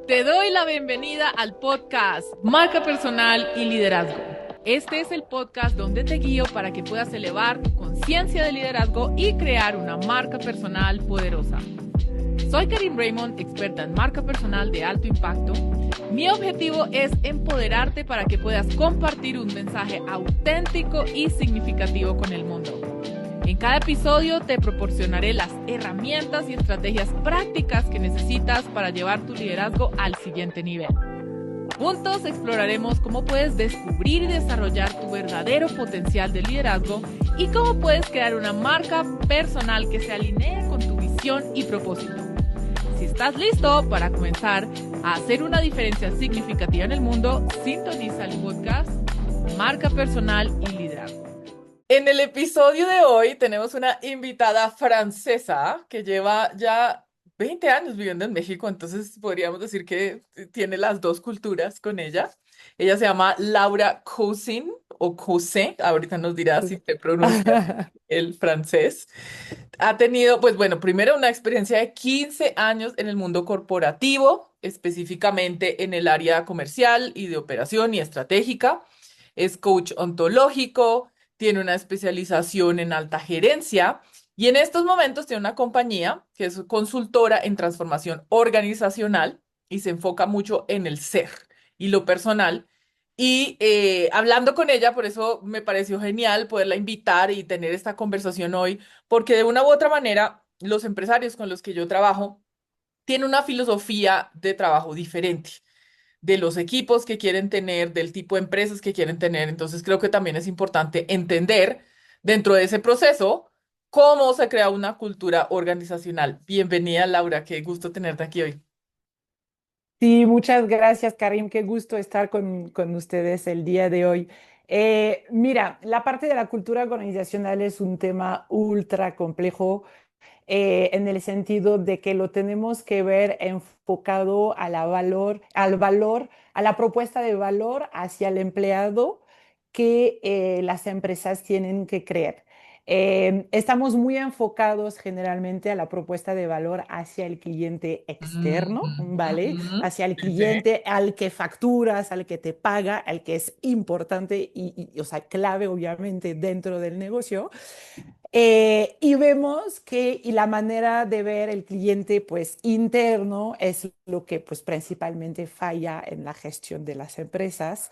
Te doy la bienvenida al podcast Marca Personal y Liderazgo. Este es el podcast donde te guío para que puedas elevar tu conciencia de liderazgo y crear una marca personal poderosa. Soy Karin Raymond, experta en marca personal de alto impacto. Mi objetivo es empoderarte para que puedas compartir un mensaje auténtico y significativo con el mundo. En cada episodio te proporcionaré las herramientas y estrategias prácticas que necesitas para llevar tu liderazgo al siguiente nivel. Juntos exploraremos cómo puedes descubrir y desarrollar tu verdadero potencial de liderazgo y cómo puedes crear una marca personal que se alinee con tu visión y propósito. Si estás listo para comenzar a hacer una diferencia significativa en el mundo, sintoniza el podcast Marca Personal y Liderazgo. En el episodio de hoy tenemos una invitada francesa que lleva ya 20 años viviendo en México, entonces podríamos decir que tiene las dos culturas con ella. Ella se llama Laura Cousin o Cousin, ahorita nos dirá si te pronuncia el francés. Ha tenido, pues bueno, primero una experiencia de 15 años en el mundo corporativo, específicamente en el área comercial y de operación y estratégica. Es coach ontológico, tiene una especialización en alta gerencia y en estos momentos tiene una compañía que es consultora en transformación organizacional y se enfoca mucho en el ser y lo personal. Y hablando con ella, por eso me pareció genial poderla invitar y tener esta conversación hoy, porque de una u otra manera, los empresarios con los que yo trabajo tienen una filosofía de trabajo diferente de los equipos que quieren tener, del tipo de empresas que quieren tener. Entonces creo que también es importante entender dentro de ese proceso cómo se crea una cultura organizacional. Bienvenida, Laura, qué gusto tenerte aquí hoy. Sí, muchas gracias, Karim. Qué gusto estar con ustedes el día de hoy. Mira, la parte de la cultura organizacional es un tema ultra complejo en el sentido de que lo tenemos que ver enfocado a al valor, a la propuesta de valor hacia el empleado que las empresas tienen que creer. Estamos muy enfocados generalmente a la propuesta de valor hacia el cliente externo, ¿vale? Ujú. Hacia el Sí, sí. cliente al que facturas, al que te paga, al que es importante o sea, clave obviamente dentro del negocio. Y vemos que y la manera de ver el cliente pues interno es lo que pues principalmente falla en la gestión de las empresas.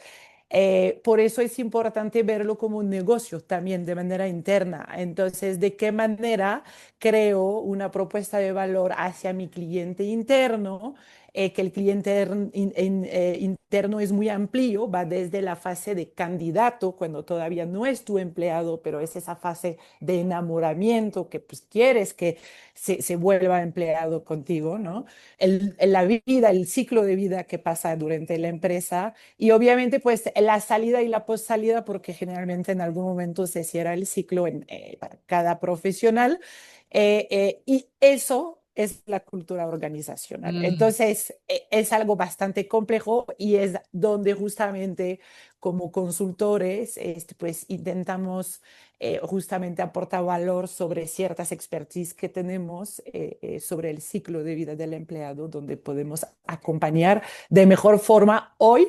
Por eso es importante verlo como un negocio también de manera interna. Entonces, ¿de qué manera creo una propuesta de valor hacia mi cliente interno? Que el cliente interno es muy amplio, va desde la fase de candidato, cuando todavía no es tu empleado, pero es esa fase de enamoramiento que pues quieres que se vuelva empleado contigo, ¿no? La vida, el ciclo de vida que pasa durante la empresa y obviamente pues la salida y la postsalida, porque generalmente en algún momento se cierra el ciclo para cada profesional. Y eso es la cultura organizacional. Mm, Entonces, es algo bastante complejo y es donde justamente como consultores, pues intentamos justamente aportar valor sobre ciertas expertise que tenemos sobre el ciclo de vida del empleado, donde podemos acompañar de mejor forma hoy,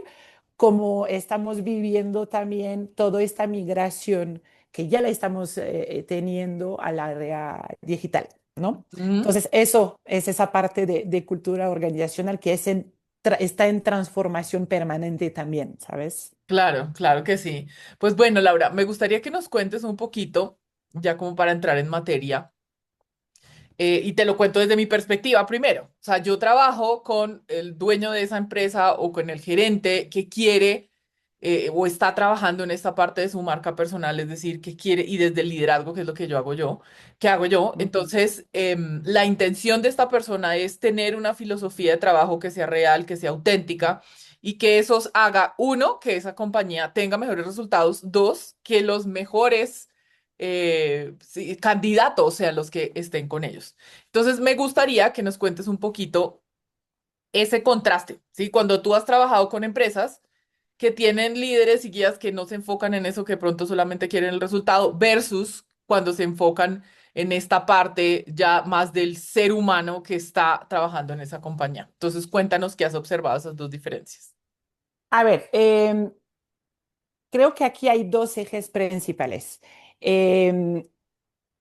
como estamos viviendo también toda esta migración que ya la estamos teniendo al área digital, ¿no? mm. Entonces, eso es esa parte de cultura organizacional que está en transformación permanente también, ¿sabes? Claro, claro que sí. Pues bueno, Laura, me gustaría que nos cuentes un poquito, ya como para entrar en materia. Y te lo cuento desde mi perspectiva primero. O sea, yo trabajo con el dueño de esa empresa o con el gerente que quiere o está trabajando en esta parte de su marca personal, es decir, que quiere, y desde el liderazgo, que es lo que yo hago yo, que hago yo. Ujú. Entonces, la intención de esta persona es tener una filosofía de trabajo que sea real, que sea auténtica y que eso haga, uno, que esa compañía tenga mejores resultados, dos, que los mejores sí, candidatos sean los que estén con ellos. Entonces, me gustaría que nos cuentes un poquito ese contraste, ¿sí? Cuando tú has trabajado con empresas que tienen líderes y guías que no se enfocan en eso, que pronto solamente quieren el resultado, versus cuando se enfocan en esta parte ya más del ser humano que está trabajando en esa compañía. Entonces, cuéntanos qué has observado esas dos diferencias. A ver, creo que aquí hay dos ejes principales. Em,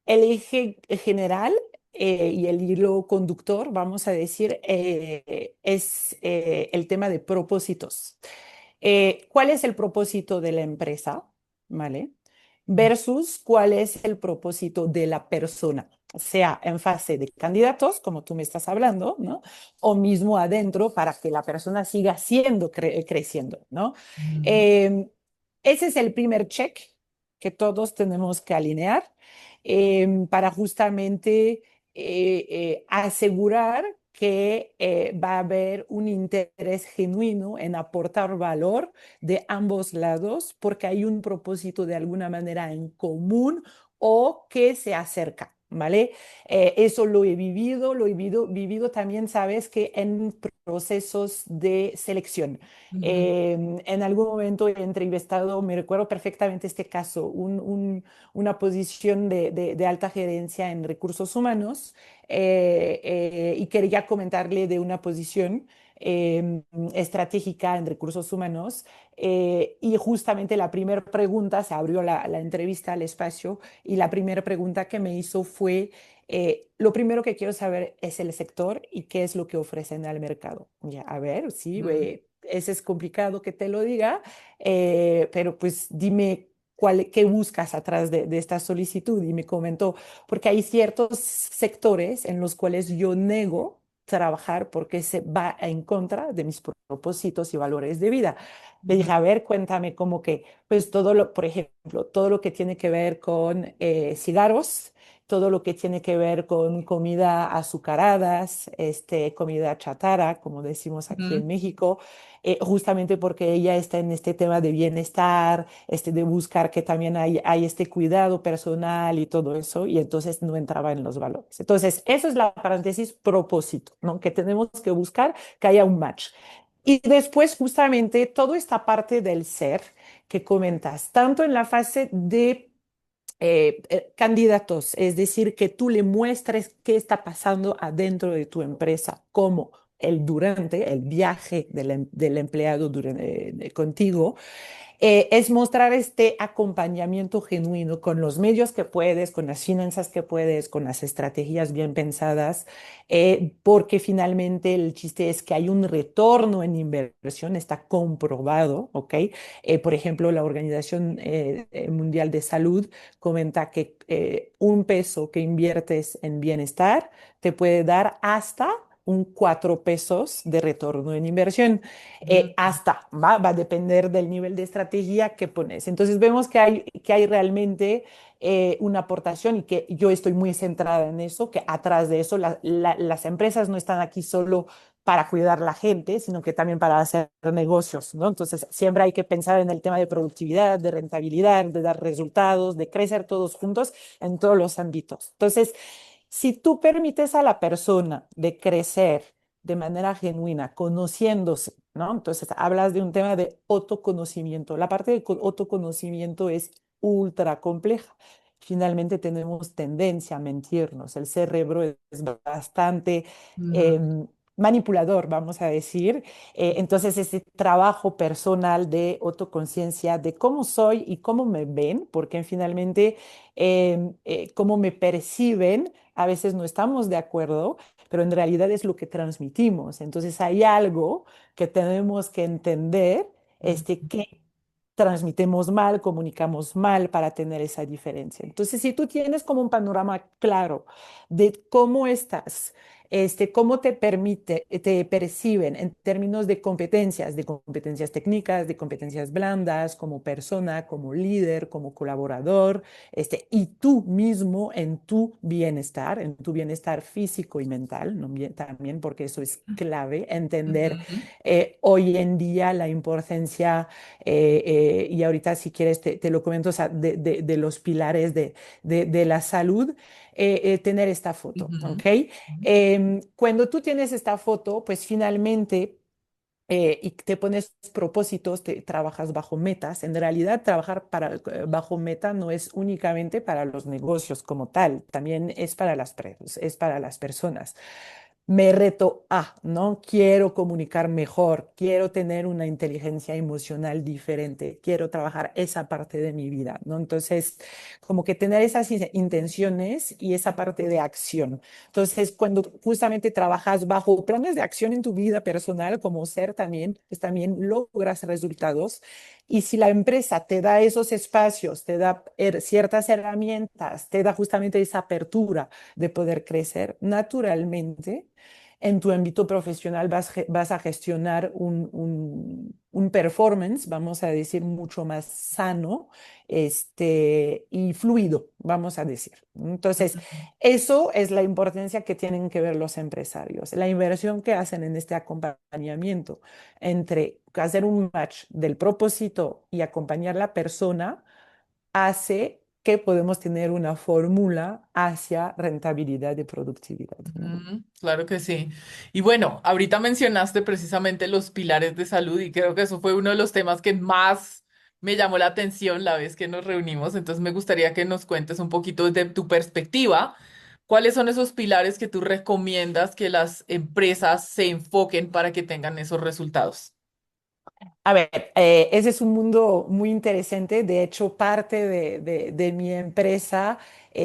el eje general y el hilo conductor, vamos a decir, es el tema de propósitos. ¿Cuál es el propósito de la empresa? ¿Vale? Versus cuál es el propósito de la persona, sea en fase de candidatos, como tú me estás hablando, ¿no? O mismo adentro para que la persona siga siendo, creciendo, ¿no? Ujú, Eh, ese es el primer check que todos tenemos que alinear para justamente asegurar que va a haber un interés genuino en aportar valor de ambos lados porque hay un propósito de alguna manera en común o que se acerca. ¿Vale? Eso lo he vivido también, sabes, que en procesos de selección. ujú, En algún momento he entrevistado, me recuerdo perfectamente este caso, una posición de alta gerencia en recursos humanos y quería comentarle de una posición estratégica en recursos humanos y justamente la primera pregunta, se abrió la entrevista al espacio y la primera pregunta que me hizo fue, lo primero que quiero saber es el sector y qué es lo que ofrecen al mercado. Ya, a ver, sí, ujú, ese es complicado que te lo diga, pero pues dime qué buscas atrás de esta solicitud. Y me comentó, porque hay ciertos sectores en los cuales yo nego trabajar porque se va en contra de mis propósitos y valores de vida. Le ujú, dije, a ver, cuéntame cómo que, pues todo lo, por ejemplo, todo lo que tiene que ver con cigarros, todo lo que tiene que ver con comida azucaradas, comida chatarra, como decimos aquí ujú, en México, justamente porque ella está en este tema de bienestar, de buscar que también hay este cuidado personal y todo eso, y entonces no entraba en los valores. Entonces, eso es la paréntesis propósito, ¿no? Que tenemos que buscar que haya un match. Y después, justamente, toda esta parte del ser que comentas, tanto en la fase de candidatos, es decir, que tú le muestres qué está pasando adentro de tu empresa, como el viaje del empleado contigo, es mostrar este acompañamiento genuino con los medios que puedes, con las finanzas que puedes, con las estrategias bien pensadas, porque finalmente el chiste es que hay un retorno en inversión, está comprobado, ¿ok? Por ejemplo, la Organización Mundial de Salud comenta que un peso que inviertes en bienestar te puede dar hasta un 4 pesos de retorno en inversión ujú, va a depender del nivel de estrategia que pones. Entonces vemos que hay realmente una aportación y que yo estoy muy centrada en eso, que atrás de eso las empresas no están aquí solo para cuidar la gente, sino que también para hacer negocios, ¿no? Entonces siempre hay que pensar en el tema de productividad, de rentabilidad, de dar resultados, de crecer todos juntos en todos los ámbitos. Entonces, si tú permites a la persona de crecer de manera genuina, conociéndose, ¿no? Entonces, hablas de un tema de autoconocimiento. La parte de autoconocimiento es ultra compleja. Finalmente tenemos tendencia a mentirnos. El cerebro es bastante ujú, em, manipulador, vamos a decir. Entonces, ese trabajo personal de autoconciencia, de cómo soy y cómo me ven, porque finalmente cómo me perciben, a veces no estamos de acuerdo, pero en realidad es lo que transmitimos. Entonces hay algo que tenemos que entender, ujú, que transmitimos mal, comunicamos mal para tener esa diferencia. Entonces, si tú tienes como un panorama claro de cómo estás, cómo te perciben en términos de competencias técnicas, de competencias blandas, como persona, como líder, como colaborador, y tú mismo en tu bienestar físico y mental, ¿no? También porque eso es clave, entender ujú, hoy en día la importancia, y ahorita si quieres te lo comento, o sea, de los pilares de la salud, tener esta foto, ujú, ¿ok? Cuando tú tienes esta foto, pues finalmente y te pones propósitos, te trabajas bajo metas. En realidad, trabajar bajo meta no es únicamente para los negocios como tal, también es para las personas. Me reto a, ¿no? Quiero comunicar mejor, quiero tener una inteligencia emocional diferente, quiero trabajar esa parte de mi vida, ¿no? Entonces, como que tener esas intenciones y esa parte de acción. Entonces, cuando justamente trabajas bajo planes de acción en tu vida personal como ser también, pues también logras resultados. Y si la empresa te da esos espacios, te da ciertas herramientas, te da justamente esa apertura de poder crecer naturalmente, en tu ámbito profesional vas a gestionar un performance, vamos a decir, mucho más sano y fluido, vamos a decir. Entonces, eso es la importancia que tienen que ver los empresarios, la inversión que hacen en este acompañamiento entre hacer un match del propósito y acompañar a la persona hace que podemos tener una fórmula hacia rentabilidad y productividad, ¿no? Claro que sí. Y bueno, ahorita mencionaste precisamente los pilares de salud y creo que eso fue uno de los temas que más me llamó la atención la vez que nos reunimos. Entonces me gustaría que nos cuentes un poquito desde tu perspectiva, cuáles son esos pilares que tú recomiendas que las empresas se enfoquen para que tengan esos resultados. A ver, ese es un mundo muy interesante. De hecho, parte de mi empresa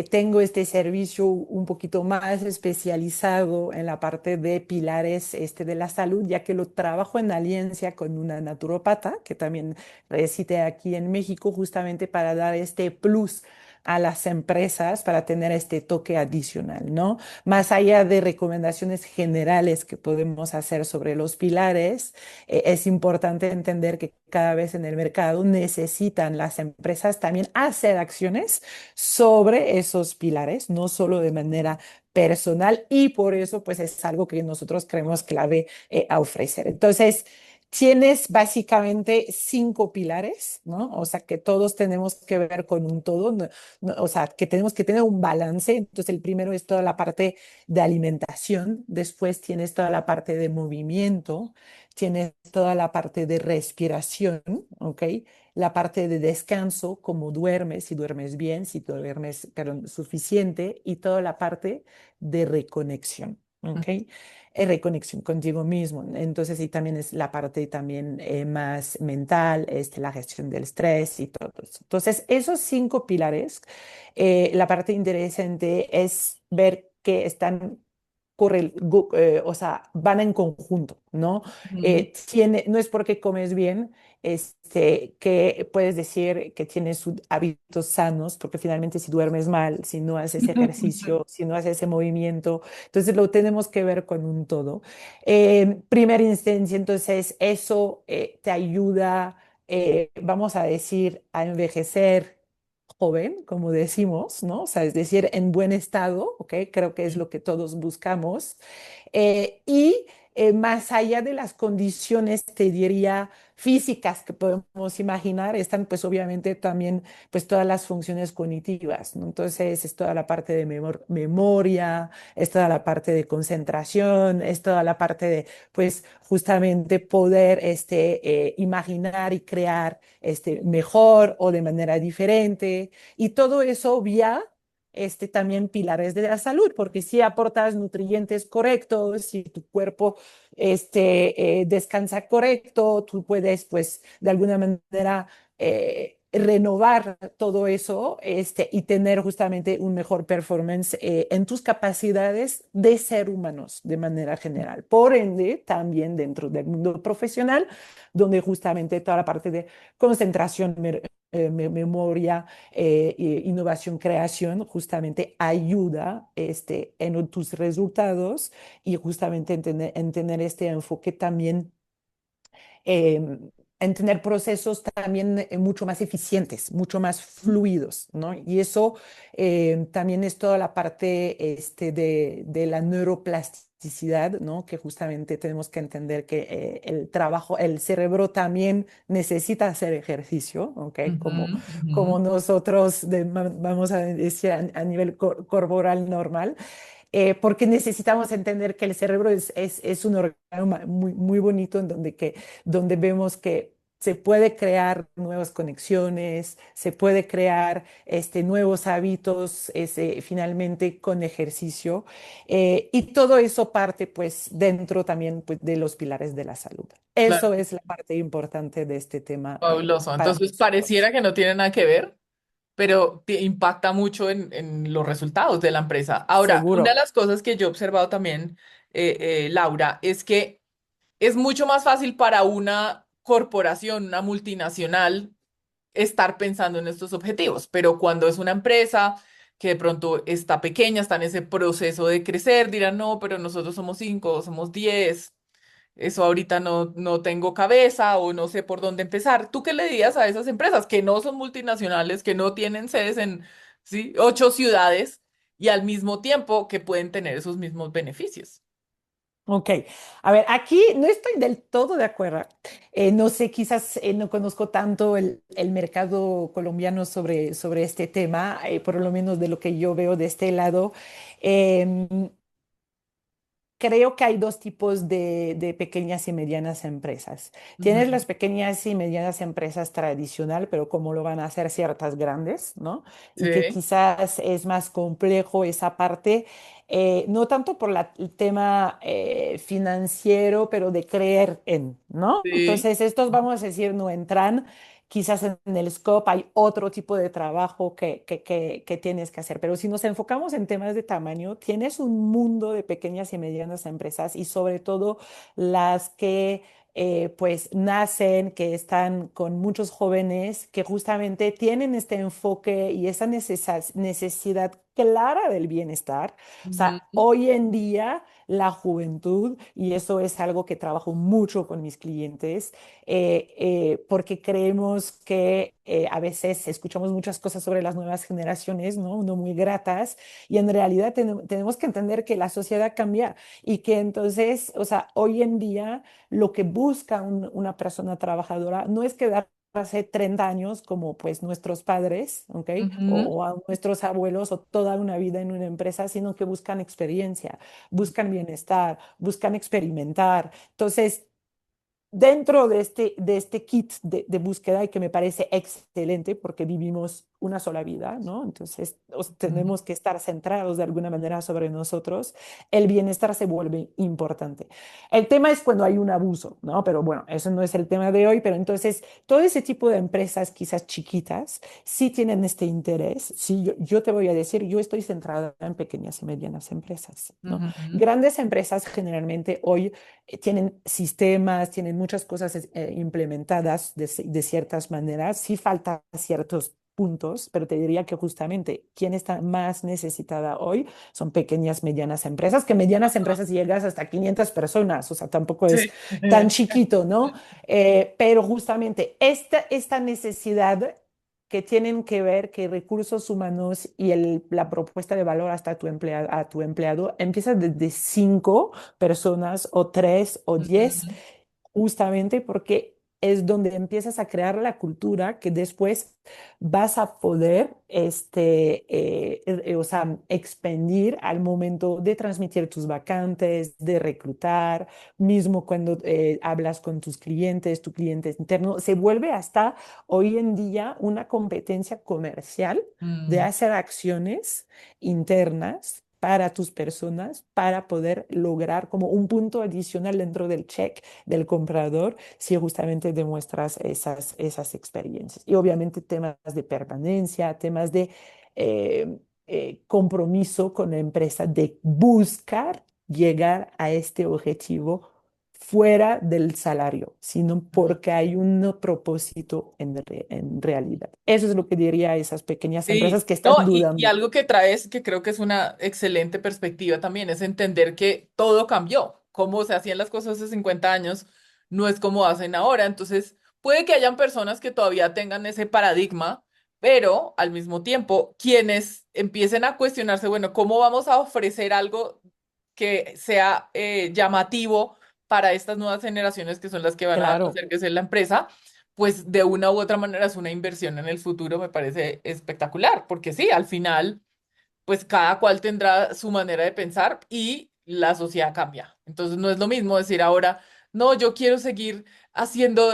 tengo este servicio un poquito más especializado en la parte de pilares de la salud, ya que lo trabajo en alianza con una naturópata que también reside aquí en México, justamente para dar este plus a las empresas para tener este toque adicional, ¿no? Más allá de recomendaciones generales que podemos hacer sobre los pilares, es importante entender que cada vez en el mercado necesitan las empresas también hacer acciones sobre esos pilares, no solo de manera personal, y por eso pues es algo que nosotros creemos clave a ofrecer. Entonces, tienes básicamente 5 pilares, ¿no? O sea, que todos tenemos que ver con un todo, o sea, que tenemos que tener un balance. Entonces, el primero es toda la parte de alimentación, después tienes toda la parte de movimiento, tienes toda la parte de respiración, ¿ok? La parte de descanso, cómo duermes, si duermes bien, si duermes pero suficiente, y toda la parte de reconexión, ¿ok? Reconexión contigo mismo. Entonces, y también es la parte también más mental, la gestión del estrés y todo eso. Entonces, esos 5 pilares, la parte interesante es ver que están o sea, van en conjunto, ¿no? Ujú. No es porque comes bien, que puedes decir que tienes hábitos sanos, porque finalmente si duermes mal, si no haces ejercicio, si no haces ese movimiento, entonces lo tenemos que ver con un todo. Primera instancia, entonces eso te ayuda, vamos a decir, a envejecer joven, como decimos, ¿no? O sea, es decir, en buen estado, ¿ok? Creo que es lo que todos buscamos. Y más allá de las condiciones, te diría, físicas que podemos imaginar, están pues obviamente también pues todas las funciones cognitivas, ¿no? Entonces es toda la parte de memoria, es toda la parte de concentración, es toda la parte de pues justamente poder imaginar y crear mejor o de manera diferente. Y todo eso vía también pilares de la salud, porque si aportas nutrientes correctos, si tu cuerpo descansa correcto, tú puedes, pues, de alguna manera renovar todo eso y tener justamente un mejor performance en tus capacidades de ser humanos de manera general. Por ende, también dentro del mundo profesional, donde justamente toda la parte de concentración, memoria, innovación, creación, justamente ayuda en tus resultados y justamente en tener este enfoque también en tener procesos también mucho más eficientes, mucho más fluidos, ¿no? Y eso también es toda la parte de la neuroplasticidad, ¿no? Que justamente tenemos que entender que el trabajo, el cerebro también necesita hacer ejercicio, ¿ok? Ujú, Como ujú. nosotros, vamos a decir, a nivel corporal normal. porque necesitamos entender que el cerebro es un órgano muy, muy bonito en donde vemos que se puede crear nuevas conexiones, se puede crear nuevos hábitos finalmente con ejercicio, y todo eso parte pues dentro también pues, de los pilares de la salud. Claro, Eso es la parte importante de este tema fabuloso. para Entonces pareciera nosotros. que no tiene nada que ver, pero impacta mucho en los resultados de la empresa. Ahora, una de Seguro. las cosas que yo he observado también, Laura, es que es mucho más fácil para una corporación, una multinacional, estar pensando en estos objetivos, pero cuando es una empresa que de pronto está pequeña, está en ese proceso de crecer, dirán, no, pero nosotros somos 5, somos 10, eso ahorita no tengo cabeza o no sé por dónde empezar. ¿Tú qué le dirías a esas empresas que no son multinacionales, que no tienen sedes en, sí, 8 ciudades y al mismo tiempo que pueden tener esos mismos beneficios? Ok, a ver, aquí no estoy del todo de acuerdo. No sé, quizás no conozco tanto el mercado colombiano sobre este tema, por lo menos de lo que yo veo de este lado. Em, Creo que hay dos tipos de pequeñas y medianas empresas. Tienes Ujú. las pequeñas y medianas empresas tradicional, pero como lo van a hacer ciertas grandes, ¿no? Y que Sí, quizás es más complejo esa parte, no tanto por el tema financiero, pero de creer en, ¿no? sí. Entonces, estos, vamos a decir, no entran. Quizás en el scope hay otro tipo de trabajo que tienes que hacer, pero si nos enfocamos en temas de tamaño, tienes un mundo de pequeñas y medianas empresas y sobre todo las que pues nacen, que están con muchos jóvenes que justamente tienen este enfoque y esa necesidad clara del bienestar. O sea, Ujú, hoy en día la juventud, y eso es algo que trabajo mucho con mis clientes, porque creemos que a veces escuchamos muchas cosas sobre las nuevas generaciones, ¿no? No muy gratas, y en realidad tenemos que entender que la sociedad cambia y que entonces, o sea, hoy en día lo que busca una persona trabajadora no es quedar hace 30 años como pues nuestros padres, ¿ok? ujú, O a nuestros abuelos o toda una vida en una empresa, sino que buscan experiencia, buscan bienestar, buscan experimentar. Entonces, dentro de este kit de búsqueda y que me parece excelente porque vivimos una sola vida, ¿no? Entonces ujú. tenemos que estar centrados de alguna manera sobre nosotros, el bienestar se vuelve importante. El tema es cuando hay un abuso, ¿no? Pero bueno, eso no es el tema de hoy, pero entonces todo ese tipo de empresas quizás chiquitas sí tienen este interés, sí, yo te voy a decir, yo estoy centrada en pequeñas y medianas empresas, ¿no? Ujú, Grandes empresas generalmente hoy tienen sistemas, tienen muchas cosas implementadas de ciertas maneras. Sí falta ciertos puntos, pero te diría que justamente quien está más necesitada hoy son pequeñas, medianas empresas, que medianas empresas llegas hasta 500 personas, o sea, tampoco es sí. tan chiquito, ¿no? Pero justamente esta necesidad que tienen que ver que recursos humanos y la propuesta de valor hasta a tu empleado empieza desde 5 personas o 3 o 10, Ujú, justamente porque es donde empiezas a crear la cultura que después vas a poder, o sea, expandir al momento de transmitir tus vacantes, de reclutar, mismo cuando hablas con tus clientes, tu cliente interno, se vuelve hasta hoy en día una competencia comercial de mm. hacer acciones internas para tus personas para poder lograr como un punto adicional dentro del check del comprador si justamente demuestras esas experiencias. Y obviamente temas de permanencia, temas de compromiso con la empresa, de buscar llegar a este objetivo fuera del salario, sino porque hay un propósito en realidad. Eso es lo que diría a esas pequeñas empresas Sí, que no, están y dudando. algo que traes, que creo que es una excelente perspectiva también, es entender que todo cambió. Cómo se hacían las cosas hace 50 años no es como hacen ahora. Entonces, puede que hayan personas que todavía tengan ese paradigma, pero al mismo tiempo, quienes empiecen a cuestionarse, bueno, ¿cómo vamos a ofrecer algo que sea llamativo para estas nuevas generaciones que son las que van a Claro. hacer que sea la empresa? Pues de una u otra manera es una inversión en el futuro, me parece espectacular, porque sí, al final pues cada cual tendrá su manera de pensar y la sociedad cambia. Entonces no es lo mismo decir ahora, no, yo quiero seguir haciendo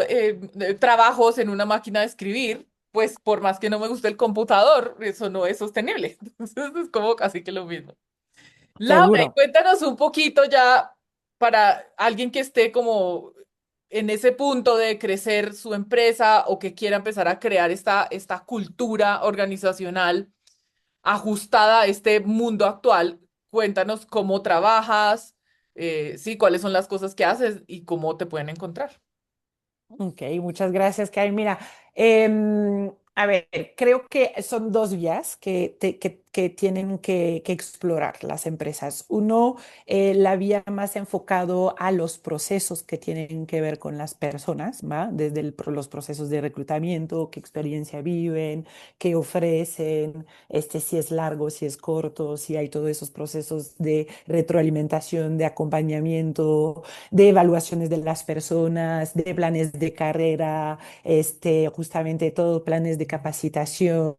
trabajos en una máquina de escribir, pues por más que no me guste el computador, eso no es sostenible. Entonces es como casi que lo mismo. Laura, y Seguro. cuéntanos un poquito ya para alguien que esté como en ese punto de crecer su empresa o que quiera empezar a crear esta cultura organizacional ajustada a este mundo actual. Cuéntanos cómo trabajas, sí, cuáles son las cosas que haces y cómo te pueden encontrar. Ok, muchas gracias, Karen. Mira, a ver, creo que son dos vías que tienen que explorar las empresas. Uno, la vía más enfocado a los procesos que tienen que ver con las personas, ¿va? Desde los procesos de reclutamiento, qué experiencia viven, qué ofrecen, si es largo, si es corto, si hay todos esos procesos de retroalimentación, de acompañamiento, de evaluaciones de las personas, de planes de carrera, justamente todo, planes de capacitación,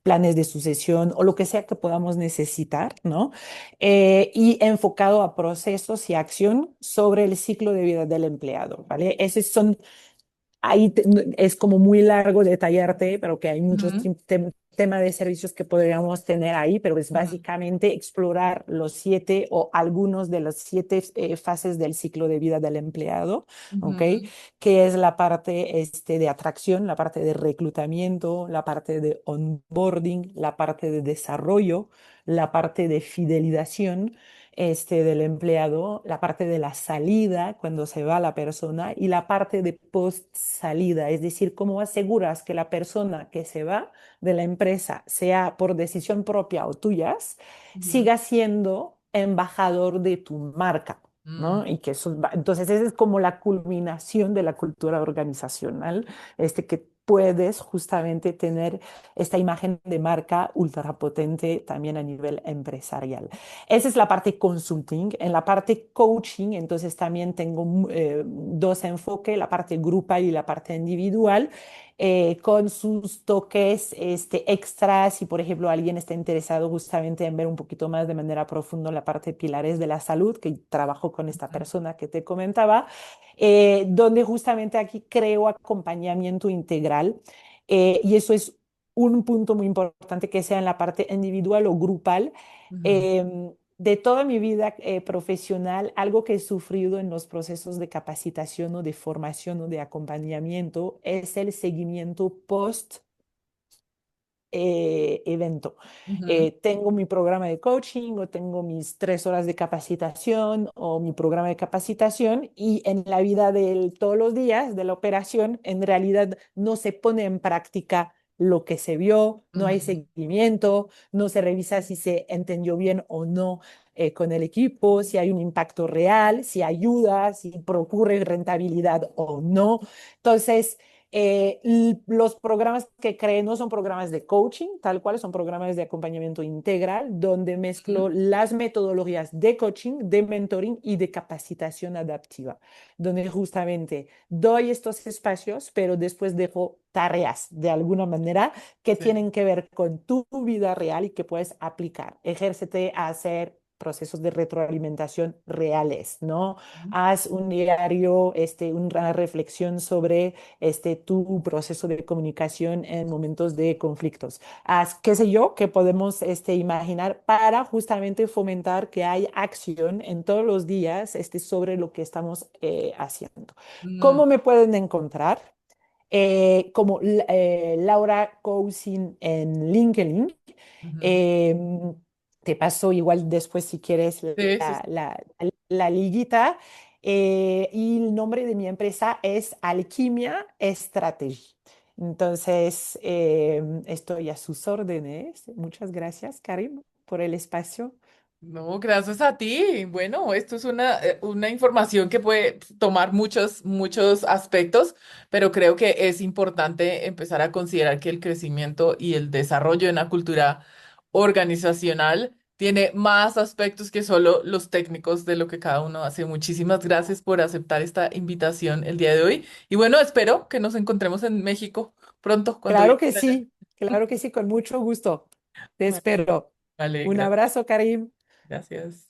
planes de sucesión o lo que sea que podamos necesitar, ¿no? Y enfocado a procesos y acción sobre el ciclo de vida del empleado, ¿vale? Esos son ahí es como muy largo detallarte, pero que hay muchos Ujú, temas de servicios que podríamos tener ahí, pero es ujú, básicamente explorar los 7 o algunos de las 7 fases del ciclo de vida del empleado, ¿ok? ujú, Que es la parte de atracción, la parte de reclutamiento, la parte de onboarding, la parte de desarrollo, la parte de fidelización del empleado, la parte de la salida cuando se va la persona y la parte de post salida, es decir, cómo aseguras que la persona que se va de la empresa, sea por decisión propia o tuyas, ujú, siga siendo embajador de tu marca. mm, ¿No? Y que eso, entonces, esa es como la culminación de la cultura organizacional, que puedes justamente tener esta imagen de marca ultra potente también a nivel empresarial. Esa es la parte consulting. En la parte coaching, entonces también tengo dos enfoques, la parte grupal y la parte individual, con sus toques extras. Si, por ejemplo, alguien está interesado justamente en ver un poquito más de manera profunda la parte de pilares de la salud, que trabajo con esta ujú, persona que te comentaba, donde justamente aquí creo acompañamiento integral. Y eso es un punto muy importante que sea en la parte individual o grupal. ujú, De toda mi vida profesional, algo que he sufrido en los procesos de capacitación o de formación o de acompañamiento es el seguimiento post evento. ujú, Tengo mi programa de coaching o tengo mis 3 horas de capacitación o mi programa de capacitación y en la vida de todos los días de la operación, en realidad no se pone en práctica lo que se vio, no hay ujú, seguimiento, no se revisa si se entendió bien o no con el equipo, si hay un impacto real, si ayuda, si procure rentabilidad o no. Entonces, los programas que creé no son programas de coaching, tal cual, son programas de acompañamiento integral, donde ujú, mezclo las metodologías de coaching, de mentoring y de capacitación adaptiva, donde justamente doy estos espacios, pero después dejo tareas de alguna manera que sí, tienen que ver con tu vida real y que puedes aplicar. Ejércete a hacer procesos de retroalimentación reales, ¿no? Haz un diario, una reflexión sobre tu proceso de comunicación en momentos de conflictos. Haz, qué sé yo, que podemos imaginar para justamente fomentar que hay acción en todos los días sobre lo que estamos haciendo. mm, ¿Cómo me pueden encontrar? Como Laura Cousin en LinkedIn. ujú. Em, Te paso igual después si quieres Sí, sí, la, sí. la, la liguita. Y el nombre de mi empresa es Alquimia Strategy. Entonces, estoy a sus órdenes. Muchas gracias, Karim, por el espacio. No, gracias a ti. Bueno, esto es una información que puede tomar muchos, muchos aspectos, pero creo que es importante empezar a considerar que el crecimiento y el desarrollo de una cultura organizacional tiene más aspectos que solo los técnicos de lo que cada uno hace. Muchísimas gracias por aceptar esta invitación el día de hoy. Y bueno, espero que nos encontremos en México pronto cuando viva allá. Claro que sí, con mucho gusto. Te espero. Vale, Un abrazo, Karim. gracias.